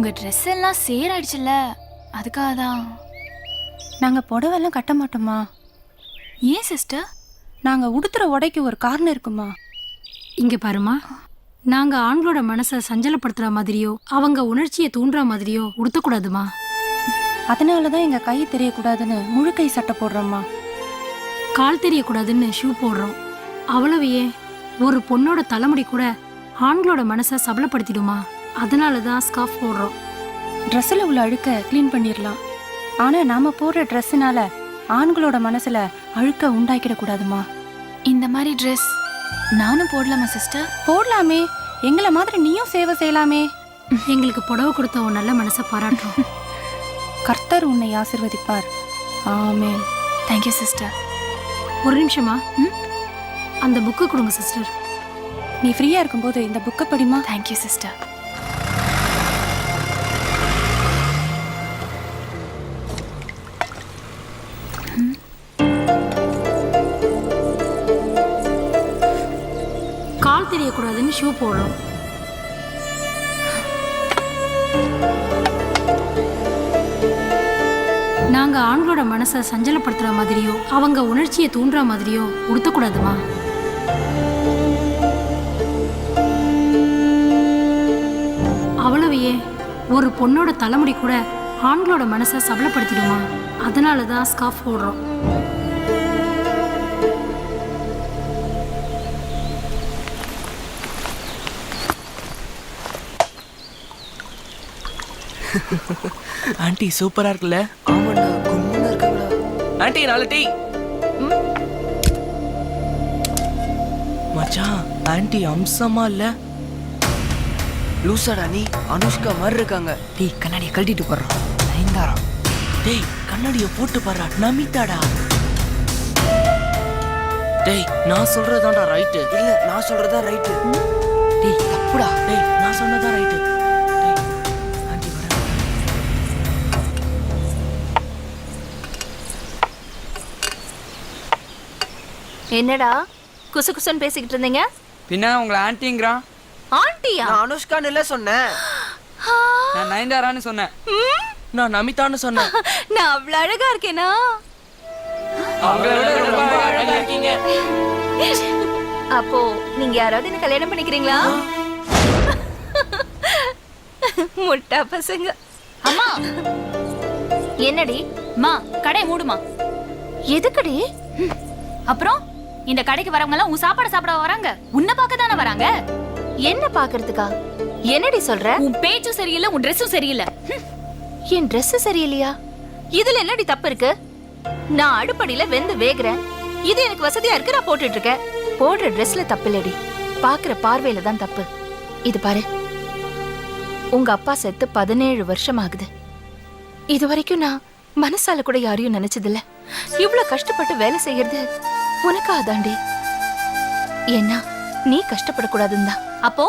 உங்க ட்ரெஸ் எல்லாம் சேராயிடுச்சுல்ல, அதுக்காக தான். நாங்க புடவெல்லாம் கட்ட மாட்டோமா? ஏன் சிஸ்டர்? நாங்க உடுத்துற உடைக்கு ஒரு காரணம் இருக்குமா? இங்க பாருமா, நாங்க ஆண்களோட மனசை சஞ்சலப்படுத்துற மாதிரியோ அவங்க உணர்ச்சியை தூண்டுற மாதிரியோ உடுத்தக்கூடாதுமா. அதனாலதான் எங்க கை தெரியக்கூடாதுன்னு முழு கை சட்டை போடுறோம்மா. கால் தெரியக்கூடாதுன்னு ஷூ போடுறோம். அவ்வளவு ஏன், ஒரு பொண்ணோட தலைமுடி கூட ஆண்களோட மனசை சபலப்படுத்திடுமா. அதனாலதான் ஸ்கார்ஃப் போடுறோம். ட்ரெஸ்ஸில் உள்ள அழுக்க க்ளீன் பண்ணிடலாம். ஆனா நாம போடுற ட்ரெஸ்ஸுனால ஆண்களோட மனசுல அழுக்க உண்டாக்கிடக்கூடாதுமா. இந்த மாதிரி ட்ரெஸ் நானும் போடலாமா சிஸ்டர்? போடலாமே, எங்களை மாதிரி நீயும் சேவை செய்யலாமே. எங்களுக்கு புடவை கொடுத்த உன் நல்ல மனசை பாராட்டுறோம். கர்த்தர் உன்னை ஆசீர்வதிப்பார். ஆமென். Thank you sister. ஒரு நிமிஷமா, அந்த புக்கு கொடுங்க சிஸ்டர். நீ ஃப்ரீயா இருக்கும்போது இந்த புக்கை படிமா. Thank you sister. கால் தெரியக்கூடாதுன்னு ஷூ போடுறோம். நாங்க ஆண்களோட மனசை சஞ்சலப்படுத்துற மாதிரியோ அவங்க உணர்ச்சியை தூண்டுற மாதிரியோ உடுத்தக்கூடாதுமா. அவ்வளவு ஏன், ஒரு பொண்ணோட தலைமுடி கூட ஆண்களோட மனசை சபலப்படுத்திடுமா. அதனாலதான் ஸ்கார்ஃப் போடுறோம். ஆண்டி சூப்பரா இருக்குல்ல? ஆமாண்டா, கும்முன்னு இருக்காங்களா? Aunty 4 tea. மச்சான், ஆண்டி அம்சமா இல்ல? லூசாடா நீ, அனுஷ்கா மாதிரி இருக்காங்க. டேய் கண்ணாடியை கழட்டிட்டு போடுறான். நயன்தாரா. டேய் கண்ணாடியை போட்டு பாரு, நமிதாடா. டேய் நான் சொல்றதாடா ரைட்டு. இல்ல நான் சொல்றதா ரைட்டு. டேய் தப்புடா. டேய் நான் சொன்னதா ரைட்டு. டேய் ஆண்டி வர. என்னடா குசு குசுன்னு பேசிக்கிட்டு இருந்தீங்க? பின்ன உங்களை ஆன்ட்டிங்கிறான். ஆண்டியா? நான் அனுஷ்கான்னு இல்ல சொன்னேன், நான் நயன்தாரான்னு சொன்னேன். நான் நமிதான்னு சொன்னேன். நான் அவ்வளவு அழகா இருக்கேனா? அவங்கள விட ரொம்ப அழகா இருக்கீங்க. அப்போ நீங்க யாராவது என்ன கல்யாணம் பண்ணிக்கிறீங்களா? முட்டா பசங்க. அம்மா, என்னடி? மா கடை மூடுமா. எதுக்குடி? அப்புறம் இந்த கடைக்கு வரவங்க எல்லாம் உன் சாப்பாடு சாப்பிட வராங்க, உன்னை பார்க்க தானே வராங்க. என்ன பாக்குறதுக்கா? என்னடி சொல்ற? உன் பேச்சும் சரியில்லை, உன் ட்ரெஸ்ஸும் சரியில்லை. என் Dress சரியில்லையா? இதுல என்னடி தப்பு இருக்கு? நான் அடுப்படியில வெந்து வேகுறேன், இது எனக்கு வசதியா இருக்கு, நான் போட்டுட்டு இருக்கேன். போடுற Dressல தப்பு இல்லடி, பாக்குற பார்வையில தான் தப்பு. இது பாரு, உங்க அப்பா செத்து 17 வருஷம் ஆகுது. இது வரைக்கும் நான் மனசால கூட யாரையும் நினைச்சதில்ல. இவ்வளவு கஷ்டப்பட்டு வேலை செய்யறது உனக்காதாண்டி. ஏன்னா நீ கஷ்டப்படக்கூடாதுன்னு தான். அப்போ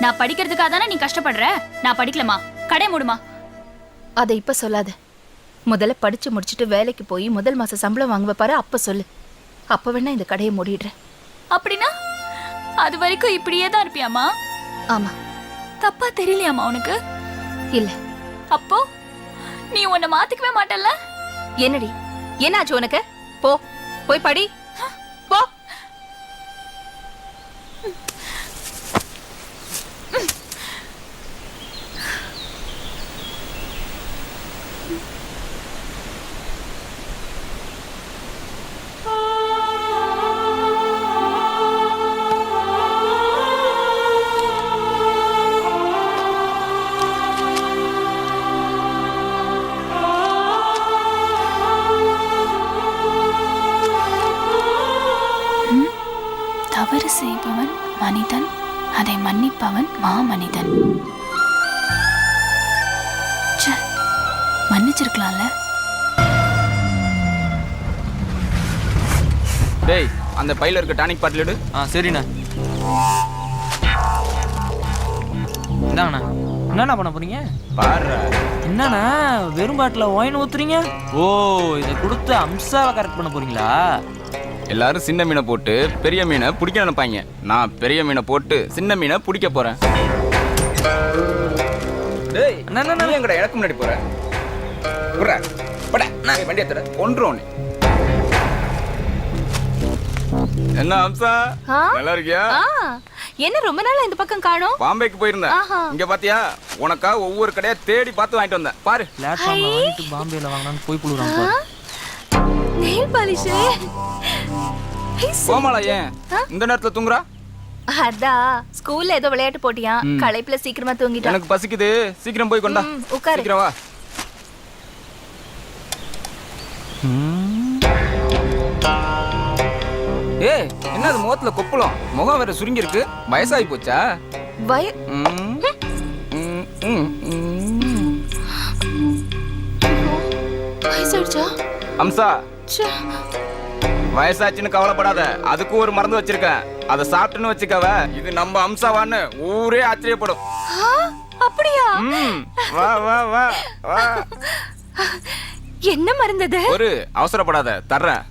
நான் படிக்கிறதுக்காக தானே நீ கஷ்டப்படுற? நான் படிக்கலமா, கடை மூடுமா. அதை இப்ப சொல்லாத. முதல்ல படிச்சு முடிச்சுட்டு வேலைக்கு போய் முதல் மாசம் சம்பளம் வாங்குவ பாரு, அப்ப சொல்லு. அப்ப வேணா இந்த கடையை மூடிடுறேன். அப்படின்னா அது வரைக்கும் இப்படியே தான் இருப்பியாமா? ஆமா. தப்பா தெரியலையாமா உனக்கு? இல்ல. அப்போ நீ உன்னை மாத்திக்கவே மாட்டல்ல? என்னடி என்னாச்சு உனக்கு? போ போய் படி போ. தவறு செய்பவன் மனிதன், அதை மன்னிப்பவன் மாமனிதன். மன்னிச்சிருக்கலாம்ல. டேய் அந்த பையில இருக்க டானிக் பாட்டில் எடு. சரிண்ணா. இந்தாங்கண்ணா. என்னண்ணா பண்ண போறீங்க? பாரு என்னண்ணா வெறும் பாட்டில ஒயின் ஊத்துறீங்க? ஓ, இதை கொடுத்து அம்சாவை கரெக்ட் பண்ண போறீங்களா? எல்லாரும் சின்ன மீனை போட்டு பெரிய மீனை பிடிக்க நினைப்பாங்க. நான் பெரிய மீனை போட்டு சின்ன மீனை பிடிக்க போறேன். டேய் அண்ணா, நீ எங்கடா எனக்கு முன்னாடி போற புறா பட நான் வண்டி ஏத்துற ஒன்றோம் நீ என்ன அம்சா ஆ? நல்லா இருக்கியா ஆ, என்ன ரொம்ப நாளா இந்த பக்கம் காணோம்? பாம்பேக்கு போயிருந்தேன் ஆஹா. இங்க பாத்தியா உனக்கா ஒவ்வொரு கடையா தேடி பார்த்து வாங்கிட்டு வந்தேன் பாரு பிளாட்ஃபார்ம்ல வாங்கிட்டு பாம்பேல வாங்கலாம்னு போய் புழுறான் பாரு. Nail polish. கோமாளா ஏன் இந்த நேரத்துல தூங்குறா அதான் ஸ்கூல்ல ஏதோ விளையாட்டு போட்டியா, களைப்புல சீக்கிரமா தூங்கிட்டான். எனக்கு பசிக்குது சீக்கிரம் போய் கொண்டா உட்காரு. சீக்கிரம் வா ஏய் என்னது முகத்துல கொப்பளம் முகம் வேற சுருங்கி இருக்கு வயசாகி போச்சா ம், ம், ம், ம். வயசாயிடுச்சா? அம்சா ச்சே. வயசாச்சுன்னு கவலைப்படாத அதுக்கு ஒரு மருந்து வச்சிருக்கேன் அதை சாப்பிட்டுன்னு வச்சுக்கவ இது நம்ம அம்சாவான்னு ஊரே ஆச்சரியப்படும் ஆ, அப்படியா? ம், வா வா வா வா என்ன மருந்தது? ஒரு அவசரப்படாத தர்றேன்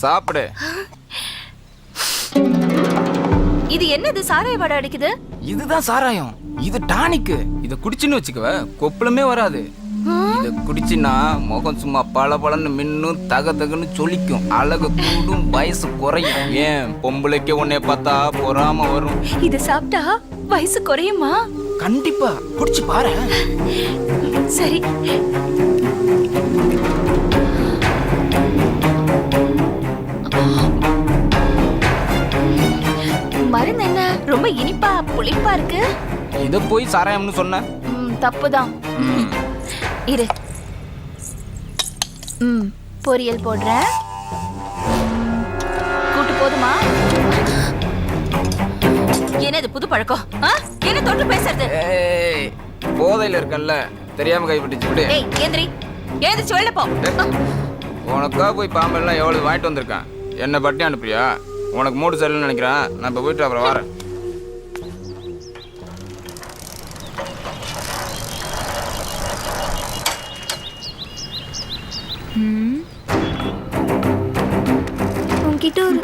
சாப்பிடு இது என்னது சாராய வாடை அடிக்குது? இதுதான் சாராயம் இது டானிக்கு இத குடிச்சுன்னு வச்சுக்கவ கொப்பளமே வராது இத குடிச்சினா முகம் சும்மா பளபளன்னு மின்னும் தகன்னு சொலிக்கும் அழகு கூடும் வயசு குறையும் ஏன் பொம்பளைக்கு உன்னை பார்த்தா பொறாம வரும் இது சாப்பிட்டா வயசு குறையுமா? கண்டிப்பா குடிச்சு பாரு சரி. மருந்து என்ன ரொம்ப இனிப்பா புளிப்பா இருக்கு? இத போய் சாராயம்னு சொன்ன தப்புதான். இரு. பொரியல் போடுறேன். கூட்டு போதுமா? என்னது புது பழக்கம்? என்ன தொட்டு பேசுறது? ஏய் போதையில இருக்கல்ல தெரியாம கைப்பட்டுச்சு விடு ஏய் ஏந்திரி ஏந்திரிச்சு வெளில போ. உனக்கா போய் பாம்பெல்லாம் எவ்வளவு வாங்கிட்டு வந்திருக்கேன் என்ன பட்டி அனுப்புறியா உனக்கு மூடு சரியில்லைன்னு நினைக்கிறேன் நான் இப்ப போயிட்டு அப்புறம் வரேன் உன்கிட்ட ஒரு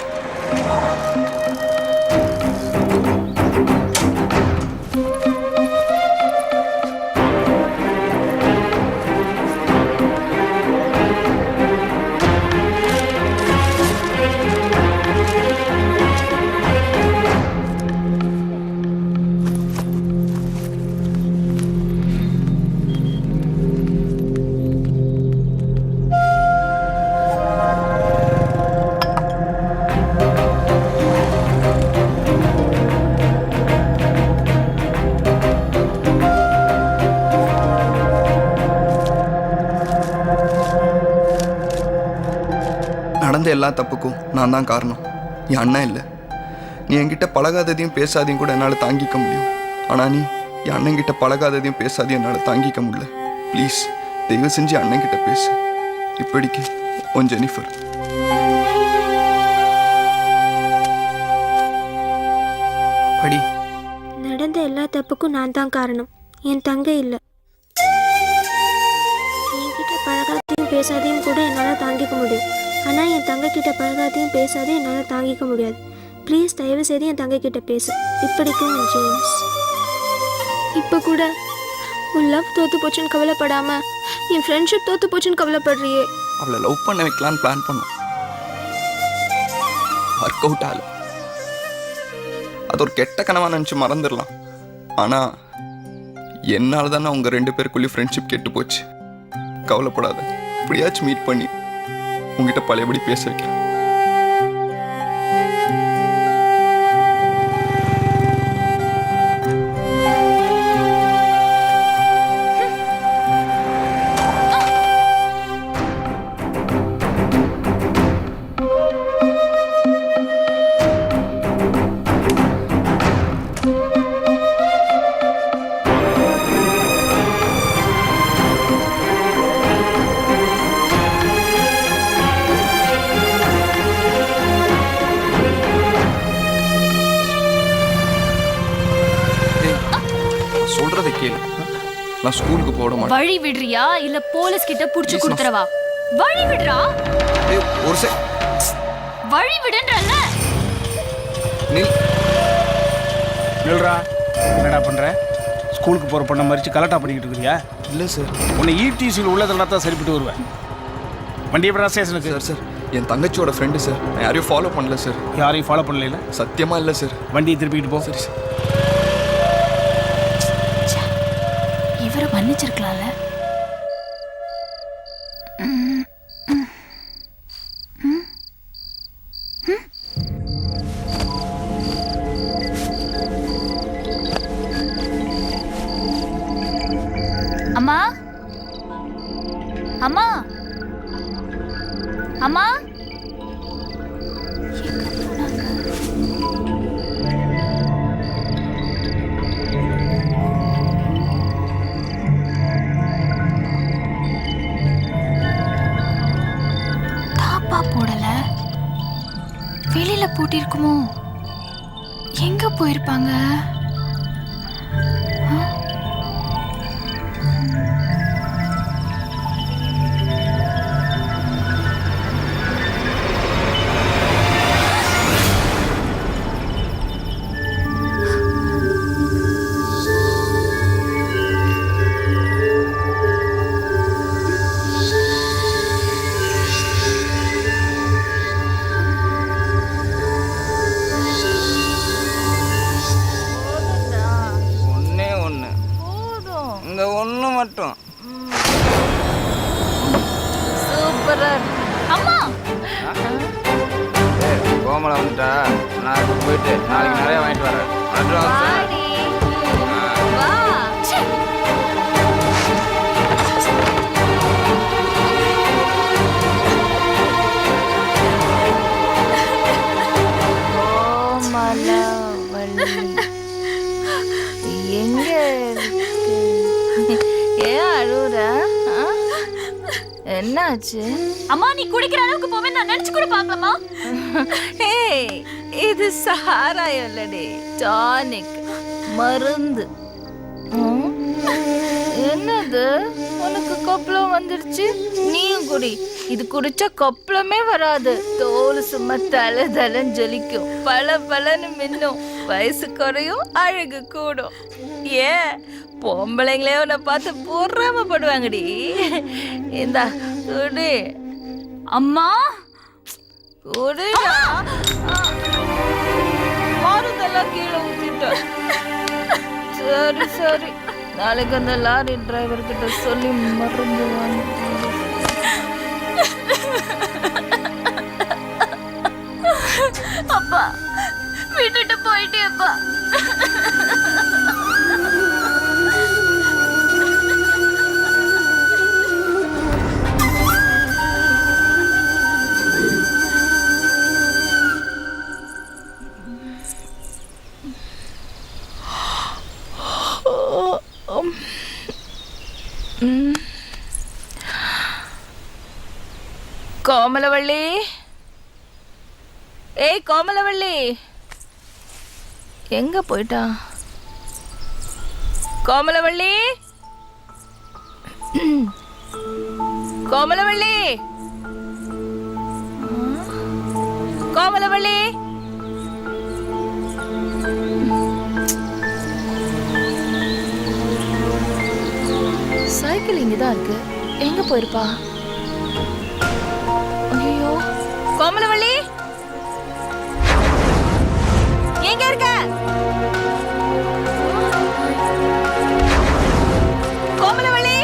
நடந்த எல்லா தப்புக்கும் நான் தான் காரணம் என் அண்ணன் இல்லை நீ என்கிட்ட பழகாததையும் பேசாதையும் கூட என்னால் தாங்கிக்க முடியும் ஆனால் நீ என் அண்ணன்கிட்ட பழகாததையும் பேசாதையும் என்னால் தாங்கிக்க முடியல ப்ளீஸ் தயவு செஞ்சு அண்ணன்கிட்ட பேசு இப்படிக்கு உன் ஜெனிஃபர் படி நடந்த எல்லா தப்புக்கும் நான் தான் காரணம் என் தங்கை இல்லை என்கிட்ட பழகாதையும் பேசாதையும் கூட என்னால் தாங்கிக்க முடியும் ஆனால் என் தங்கை கிட்ட பழகாதையும் பேசாதையும் என்னால் தாங்கிக்க முடியாது ப்ளீஸ் தயவு செய்து என் தங்கை கிட்ட பேசு இப்படிக்கும் ஜேம்ஸ் இப்போ கூட உன் லவ் தோத்து போச்சுன்னு கவலைப்படாம என் ஃப்ரெண்ட்ஷிப் தோத்து போச்சுன்னு கவலைப்படுறியே அவளை லவ் பண்ண வைக்கலான்னு பிளான் பண்ணோம் ஒர்க் அவுட் ஆகல அது ஒரு கெட்ட கனவா நினச்சி மறந்துடலாம் ஆனால் என்னால் தானே உங்கள் 2 பேருக்குள்ளேயும் ஃப்ரெண்ட்ஷிப் கெட்டு போச்சு கவலைப்படாத இப்படியாச்சும் மீட் பண்ணி உங்ககிட்ட பழையபடி பேச வைக்கிறேன் சொல்றதை கேளு நான் ஸ்கூலுக்கு போட மாட்டேன் வழி விடுறியா இல்ல போலீஸ் கிட்ட புடிச்சு Please, கொடுத்துறவா? வழி விடுறா. ஏய், ஒரு வழி விடுன்றல்ல. நில் நில்றா என்னடா பண்ற ஸ்கூலுக்கு போகிற பொண்ணை மறித்து கலெக்டாக பண்ணிக்கிட்டு இருக்கிறியா? இல்லை சார். உன்னை இடிசியில் உள்ளதெல்லாம் தான் சரிப்பட்டு வருவேன். வண்டி எப்படா ஸ்டேஷனுக்கு? சார் சார் என் தங்கச்சியோட ஃப்ரெண்டு சார். நான் யாரையும் ஃபாலோ பண்ணல சார். யாரையும் ஃபாலோ பண்ணல? சத்தியமாக இல்லை சார். வண்டியை திருப்பிக்கிட்டு போ. சரி சார். இவரை மன்னிச்சிருக்கலாம்ல. அம்மா அம்மா அம்மா தாப்பா போடல, வெளியில பூட்டிருக்குமோ? எங்க போயிருப்பாங்க? மட்டும் சூப்பரா அம்மா. கோமலை வந்துட்டா, நான் இப்போ போயிட்டு நாளைக்கு நிறைய வாங்கிட்டு வரேன். வாடி. வா. எங்க ஏன் அழுற? என்னாச்சு? அம்மா நீ குடிக்கிற அளவுக்கு போவே நான் நினைச்சு கூட பார்க்கலாமா? ஏய், இது சாராயம் இல்லடி, டானிக், மருந்து. என்னது உனக்கு கொப்பளம் வந்துருச்சு? நீயும் குடி. இது குடிச்சா கொப்பளமே வராது. தோல் சும்மா தலை தலைன்னு ஜொலிக்கும், பல பலன்னு மின்னும், வயசு குறையும், அழகு கூடும். ஏன் பொம்பளைங்களே உன்னை பார்த்து பொறாமப்படுவாங்கடி. இந்தா குடி. அம்மா குடிடா. மருந்தெல்லாம் கீழே ஊத்திட்ட. சரி சரி, நாளைக்கு அந்த லாரி டிரைவர் கிட்ட சொல்லி மருந்து வாங்கி. அப்பா விட்டுட்டு போயிட்டேப்பா. கோமலவள்ளி, ஏய் கோமலவள்ளி, எங்க போயிட்டா? கோமலவள்ளி, கோமலவள்ளி, கோமலவள்ளி. சைக்கிள் இங்கதான் இருக்கு, எங்க போயிருப்பா? ஐயோ, கோமலவள்ளி எங்க இருக்க? கோமலவள்ளி,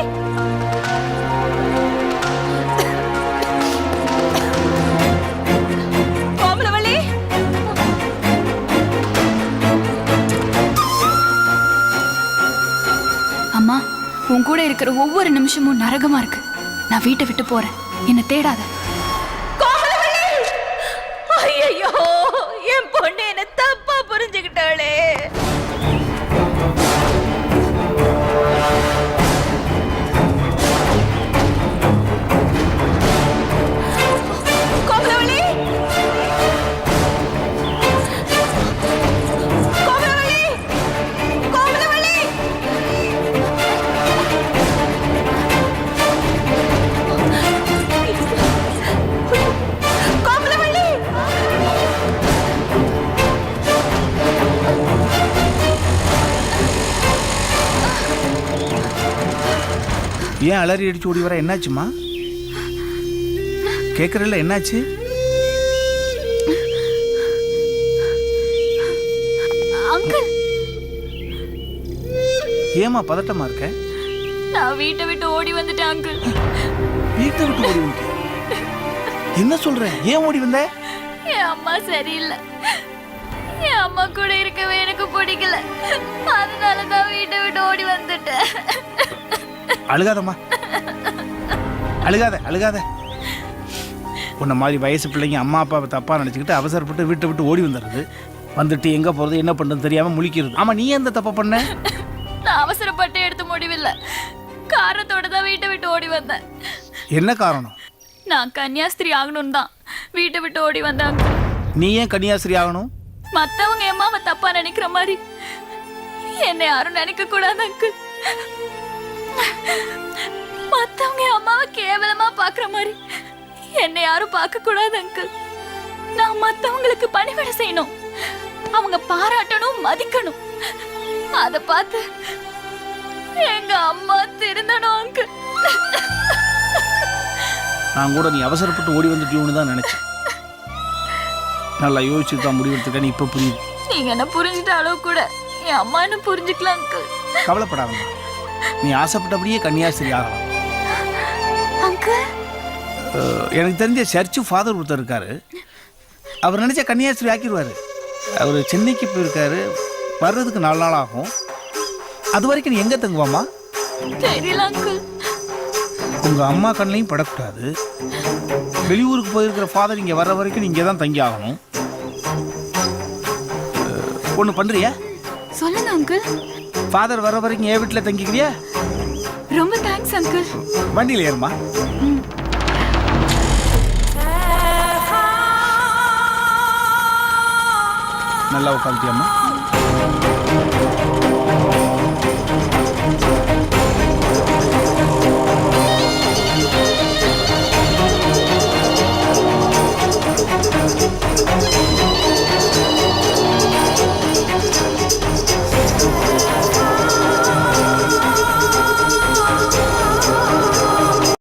கோமலவள்ளி. அம்மா உன் கூட இருக்கிற ஒவ்வொரு நிமிஷமும் நரகமா இருக்கு. நான் வீட்டை விட்டு போறேன், என்ன தேடாத. ஐயோ, என் பொண்ணு என்ன தப்பா புரிஞ்சுக்கிட்டாளே. கோமலவள்ளி, கோமலவள்ளி, கோமலவள்ளி. ஏன் அலறி அடிச்சு ஓடி வர? என்னாச்சுமா? கேட்குறல்ல, என்னாச்சு? அங்கிள், ஏமா பதட்டமா இருக்க? நான் வீட்டை விட்டு ஓடி வந்துட்டேன் அங்கிள். வீட்டை விட்டு ஓடி வந்து என்ன சொல்ற? ஏன் ஓடி வந்த? என் அம்மா சரியில்லை. என் அம்மா கூட இருக்கவே எனக்கு பிடிக்கல. அதனால தான் வீட்டை விட்டு ஓடி வந்துட்டேன். அழுகாதம்மா, அழுகாத அழுகாத. உன்ன மாதிரி வயசு பிள்ளைங்க அம்மா அப்பாவை தப்பா நினைச்சுக்கிட்டு அவசரப்பட்டு வீட்டை விட்டு ஓடி வந்துடுறது. வந்துட்டு எங்க போறது என்ன பண்றது தெரியாம முழிக்கிறது. ஆமா, நீ எந்த தப்ப பண்ண? நான் அவசரப்பட்டு எடுத்த முடிவில்லை. காரணத்தோட தான் வீட்டை விட்டு ஓடி வந்தேன். என்ன காரணம்? நான் கன்னியாஸ்திரி ஆகணும் தான் வீட்டை விட்டு ஓடி வந்தாங்க. நீ ஏன் கன்னியாஸ்திரி ஆகணும்? மத்தவங்க என் அம்மாவை தப்பா நினைக்கிற மாதிரி என்னை யாரும் நினைக்க கூடாது அங்கிள். மத்தவங்க என் அம்மாவை கேவலமா பாக்குற மாதிரி என்னை யாரும் பார்க்க கூடாது அங்கிள். நான் மத்தவங்களுக்கு பணிவிடை செய்யணும், அவங்க பாராட்டணும், மதிக்கணும். அத பார்த்து எங்க அம்மா திருந்தணும் அங்கிள். நான் கூட நீ அவசரப்பட்டு ஓடி வந்துட்டியோன்னு தான் நினைச்சேன். நல்லா யோசிச்சு தான் முடிவெடுத்துக்க. நீ இப்போ புரியுது. நீங்க என்ன புரிஞ்சுட்ட அளவு கூட என் அம்மா என்ன புரிஞ்சுக்கலாம் அங்கிள். கவலைப்படாதம்மா, நீ ஆசைப்பட்டபடியே கன்னியாஸ்திரி ஆகலாம். அங்கிள், எனக்கு தெரிஞ்ச சர்ச்சு ஃபாதர் ஒருத்தர் இருக்காரு. அவர் நினைச்சா கன்னியாஸ்திரி ஆக்கிடுவாரு. அவர் சென்னைக்கு போயிருக்காரு, வர்றதுக்கு 4 நாள் ஆகும். அது வரைக்கும் நீ எங்க தங்குவாமா? தெரியல அங்கிள். உங்க அம்மா கண்ணையும் படக்கூடாது. வெளியூருக்கு போயிருக்கிற ஃபாதர் இங்க வர்ற வரைக்கும் நீ இங்கே தான் தங்கி ஆகணும். ஒன்று பண்றியா? சொல்லுங்க அங்கிள். ஃபாதர் வர்ற வரைக்கும் என் வீட்டில் தங்கிக்கிறியா? ரொம்ப தேங்க்ஸ் அங்கிள். வண்டியில் ஏறுமா. நல்லா உட்காந்துட்டியாம்மா?